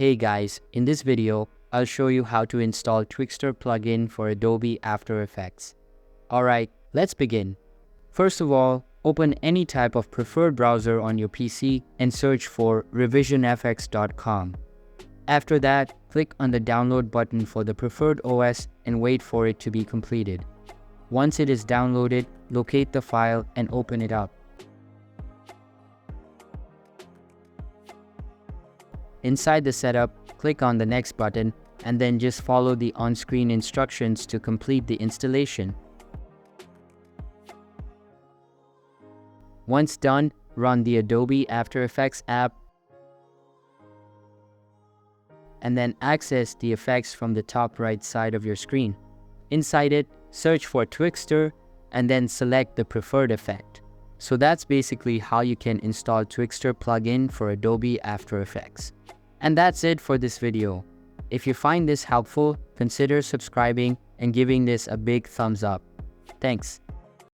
Hey guys, in this video, I'll show you how to install Twixtor plugin for Adobe After Effects. Alright, let's begin. First of all, open any type of preferred browser on your PC and search for revisionfx.com. After that, click on the download button for the preferred OS and wait for it to be completed. Once it is downloaded, locate the file and open it up. Inside the setup, click on the next button and then just follow the on-screen instructions to complete the installation. Once done, run the Adobe After Effects app and then access the effects from the top right side of your screen. Inside it, search for Twixtor and then select the preferred effect. So that's basically how you can install Twixtor plugin for Adobe After Effects. And that's it for this video. If you find this helpful, consider subscribing and giving this a big thumbs up. Thanks.